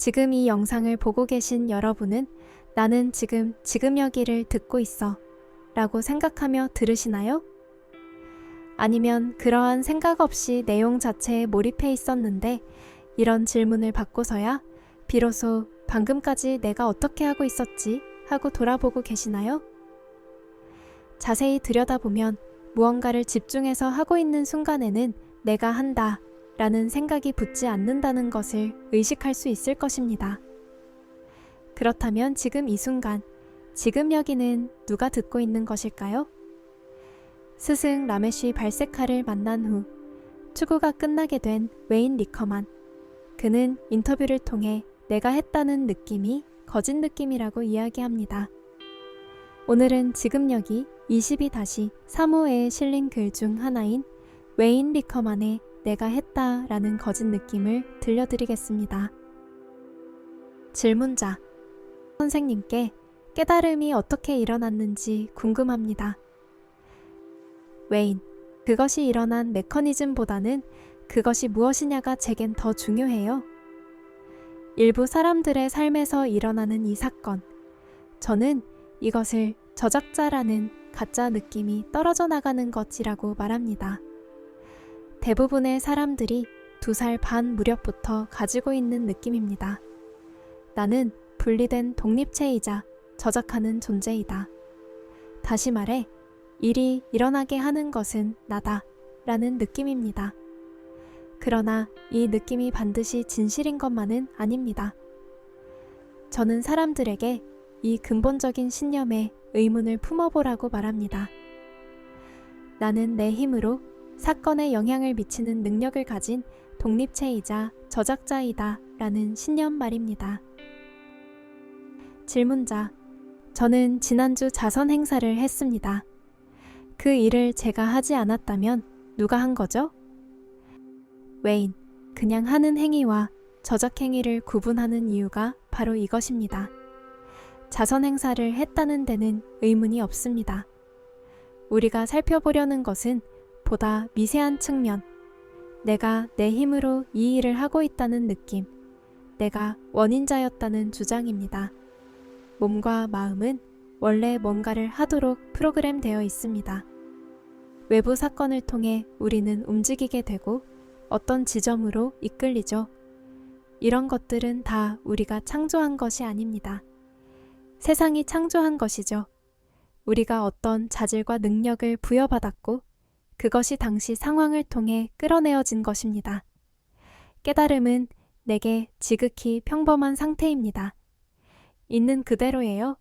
지금 이 영상을 보고 계신 여러분은 나는 지금 여기를 듣고 있어 라고 생각하며 들으시나요? 아니면 그러한 생각 없이 내용 자체에 몰입해 있었는데 이런 질문을 받고서야 비로소 방금까지 내가 어떻게 하고 있었지 하고 돌아보고 계시나요? 자세히 들여다보면 무언가를 집중해서 하고 있는 순간에는 내가 한다 라는 생각이 붙지 않는다는 것을 의식할 수 있을 것입니다. 그렇다면 지금 이 순간, 지금 여기는 누가 듣고 있는 것일까요? 스승 라메쉬 발세카를 만난 후 추구가 끝나게 된 웨인 리커만. 그는 인터뷰를 통해 내가 했다는 느낌이 거짓 느낌이라고 이야기합니다. 오늘은 지금 여기 22-3호에 실린 글 중 하나인 웨인 리커만의 내가 했다 라는 거짓 느낌을 들려드리겠습니다. 질문자. 선생님께 깨달음이 어떻게 일어났는지 궁금합니다. 웨인. 그것이 일어난 메커니즘보다는 그것이 무엇이냐가 제겐 더 중요해요. 일부 사람들의 삶에서 일어나는 이 사건. 저는 이것을 저작자라는 가짜 느낌이 떨어져 나가는 것이라고 말합니다. 대부분의 사람들이 2살 반 무렵부터 가지고 있는 느낌입니다. 나는 분리된 독립체이자 저작하는 존재이다. 다시 말해, 일이 일어나게 하는 것은 나다 라는 느낌입니다. 그러나 이 느낌이 반드시 진실인 것만은 아닙니다. 저는 사람들에게 이 근본적인 신념에 의문을 품어보라고 말합니다. 나는 내 힘으로 사건에 영향을 미치는 능력을 가진 독립체이자 저작자이다 라는 신념 말입니다. 질문자. 저는 지난주 자선 행사를 했습니다. 그 일을 제가 하지 않았다면 누가 한 거죠? 웨인. 그냥 하는 행위와 저작 행위를 구분하는 이유가 바로 이것입니다. 자선 행사를 했다는 데는 의문이 없습니다. 우리가 살펴보려는 것은 보다 미세한 측면, 내가 내 힘으로 이 일을 하고 있다는 느낌, 내가 원인자였다는 주장입니다. 몸과 마음은 원래 뭔가를 하도록 프로그램되어 있습니다. 외부 사건을 통해 우리는 움직이게 되고 어떤 지점으로 이끌리죠. 이런 것들은 다 우리가 창조한 것이 아닙니다. 세상이 창조한 것이죠. 우리가 어떤 자질과 능력을 부여받았고 그것이 당시 상황을 통해 끌어내어진 것입니다. 깨달음은 내게 지극히 평범한 상태입니다. 있는 그대로예요.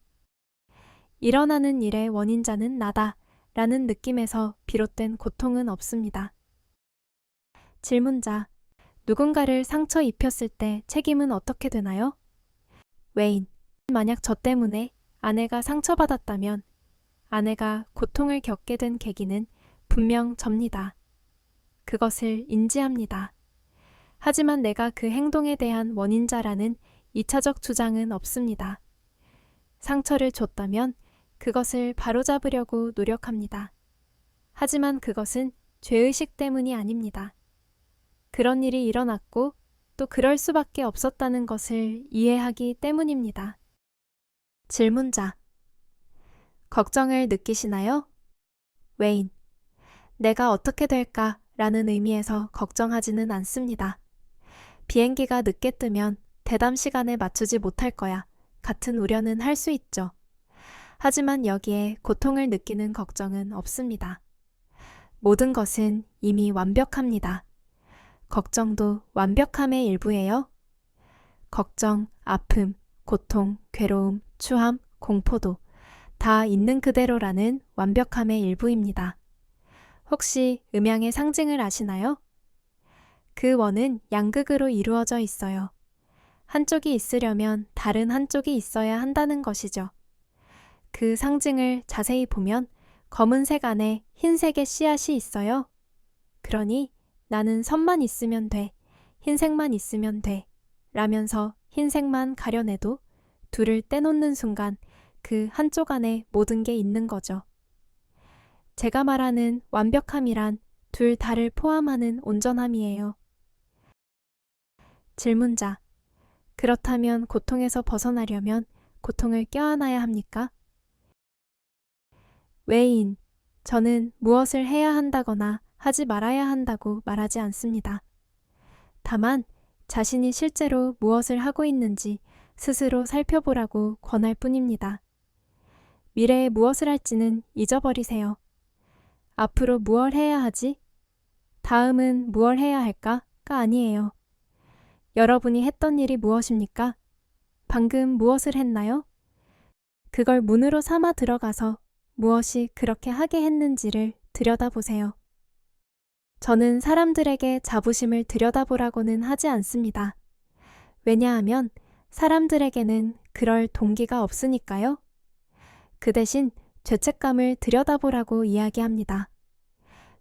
일어나는 일의 원인자는 나다 라는 느낌에서 비롯된 고통은 없습니다. 질문자. 누군가를 상처 입혔을 때 책임은 어떻게 되나요? 웨인. 만약 저 때문에 아내가 상처받았다면 아내가 고통을 겪게 된 계기는 분명 접니다. 그것을 인지합니다. 하지만 내가 그 행동에 대한 원인자라는 2차적 주장은 없습니다. 상처를 줬다면 그것을 바로잡으려고 노력합니다. 하지만 그것은 죄의식 때문이 아닙니다. 그런 일이 일어났고 또 그럴 수밖에 없었다는 것을 이해하기 때문입니다. 질문자. 걱정을 느끼시나요? 웨인. 내가 어떻게 될까 라는 의미에서 걱정하지는 않습니다. 비행기가 늦게 뜨면 대담 시간에 맞추지 못할 거야 같은 우려는 할 수 있죠. 하지만 여기에 고통을 느끼는 걱정은 없습니다. 모든 것은 이미 완벽합니다. 걱정도 완벽함의 일부예요. 걱정, 아픔, 고통, 괴로움, 추함, 공포도 다 있는 그대로라는 완벽함의 일부입니다. 혹시 음양의 상징을 아시나요? 그 원은 양극으로 이루어져 있어요. 한쪽이 있으려면 다른 한쪽이 있어야 한다는 것이죠. 그 상징을 자세히 보면 검은색 안에 흰색의 씨앗이 있어요. 그러니 나는 선만 있으면 돼, 흰색만 있으면 돼 라면서 흰색만 가려내도 둘을 떼놓는 순간 그 한쪽 안에 모든 게 있는 거죠. 제가 말하는 완벽함이란 둘 다를 포함하는 온전함이에요. 질문자. 그렇다면 고통에서 벗어나려면 고통을 껴안아야 합니까? 외인, 저는 무엇을 해야 한다거나 하지 말아야 한다고 말하지 않습니다. 다만 자신이 실제로 무엇을 하고 있는지 스스로 살펴보라고 권할 뿐입니다. 미래에 무엇을 할지는 잊어버리세요. 앞으로 무엇 해야 하지? 다음은 무엇 해야 할까?가 아니에요. 여러분이 했던 일이 무엇입니까? 방금 무엇을 했나요? 그걸 문으로 삼아 들어가서 무엇이 그렇게 하게 했는지를 들여다보세요. 저는 사람들에게 자부심을 들여다보라고는 하지 않습니다. 왜냐하면 사람들에게는 그럴 동기가 없으니까요. 그 대신 죄책감을 들여다보라고 이야기합니다.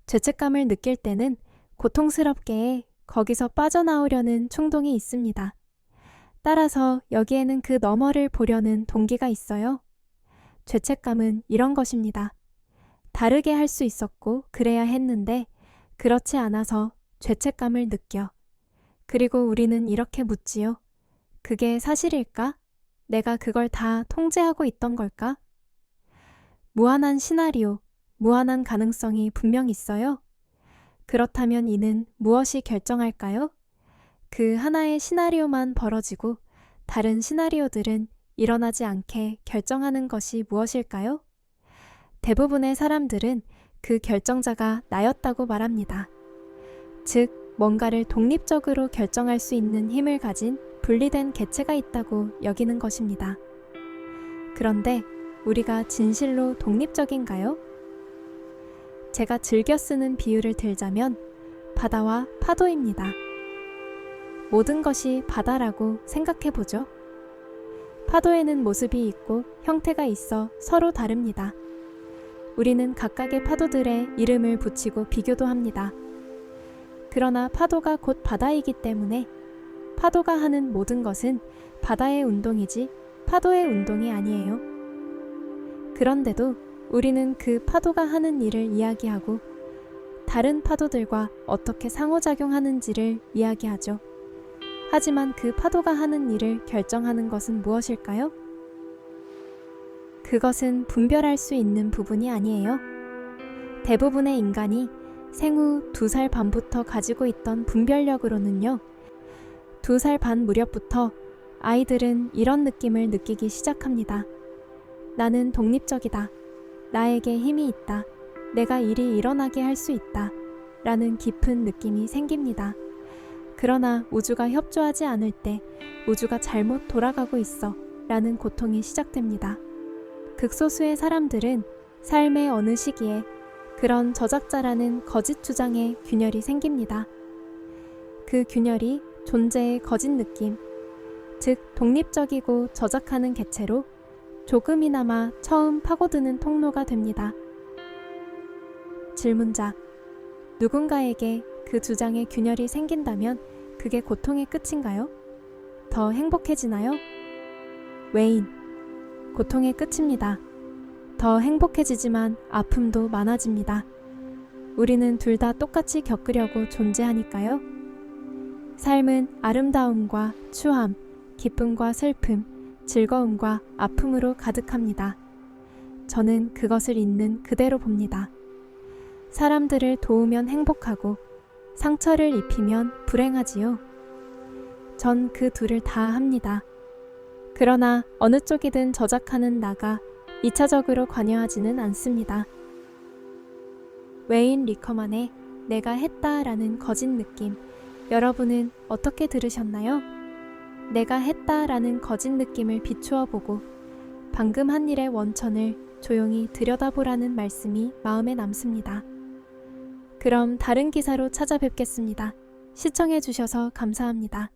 죄책감을 느낄 때는 고통스럽게 거기서 빠져나오려는 충동이 있습니다. 따라서 여기에는 그 너머를 보려는 동기가 있어요. 죄책감은 이런 것입니다. 다르게 할 수 있었고 그래야 했는데 그렇지 않아서 죄책감을 느껴. 그리고 우리는 이렇게 묻지요. 그게 사실일까? 내가 그걸 다 통제하고 있던 걸까? 무한한 시나리오, 무한한 가능성이 분명 있어요. 그렇다면 이는 무엇이 결정할까요? 그 하나의 시나리오만 벌어지고 다른 시나리오들은 일어나지 않게 결정하는 것이 무엇일까요? 대부분의 사람들은 그 결정자가 나였다고 말합니다. 즉, 뭔가를 독립적으로 결정할 수 있는 힘을 가진 분리된 개체가 있다고 여기는 것입니다. 그런데 우리가 진실로 독립적인가요? 제가 즐겨 쓰는 비유를 들자면 바다와 파도입니다. 모든 것이 바다라고 생각해보죠. 파도에는 모습이 있고 형태가 있어 서로 다릅니다. 우리는 각각의 파도들의 이름을 붙이고 비교도 합니다. 그러나 파도가 곧 바다이기 때문에 파도가 하는 모든 것은 바다의 운동이지 파도의 운동이 아니에요. 그런데도 우리는 그 파도가 하는 일을 이야기하고 다른 파도들과 어떻게 상호작용하는지를 이야기하죠. 하지만 그 파도가 하는 일을 결정하는 것은 무엇일까요? 그것은 분별할 수 있는 부분이 아니에요. 대부분의 인간이 생후 2살 반부터 가지고 있던 분별력으로는요. 2살 반 무렵부터 아이들은 이런 느낌을 느끼기 시작합니다. 나는 독립적이다. 나에게 힘이 있다. 내가 일이 일어나게 할 수 있다. 라는 깊은 느낌이 생깁니다. 그러나 우주가 협조하지 않을 때 우주가 잘못 돌아가고 있어 라는 고통이 시작됩니다. 극소수의 사람들은 삶의 어느 시기에 그런 저작자라는 거짓 주장의 균열이 생깁니다. 그 균열이 존재의 거짓 느낌, 즉 독립적이고 저작하는 개체로 조금이나마 처음 파고드는 통로가 됩니다. 질문자, 누군가에게 그 주장의 균열이 생긴다면 그게 고통의 끝인가요? 더 행복해지나요? 외인, 고통의 끝입니다. 더 행복해지지만 아픔도 많아집니다. 우리는 둘 다 똑같이 겪으려고 존재하니까요. 삶은 아름다움과 추함, 기쁨과 슬픔, 즐거움과 아픔으로 가득합니다. 저는 그것을 있는 그대로 봅니다. 사람들을 도우면 행복하고 상처를 입히면 불행하지요. 전 그 둘을 다 합니다. 그러나 어느 쪽이든 저작하는 나가 2차적으로 관여하지는 않습니다. 웨인 리커만의 내가 했다라는 거짓 느낌, 여러분은 어떻게 들으셨나요? 내가 했다라는 거짓 느낌을 비추어 보고 방금 한 일의 원천을 조용히 들여다보라는 말씀이 마음에 남습니다. 그럼 다른 기사로 찾아뵙겠습니다. 시청해 주셔서 감사합니다.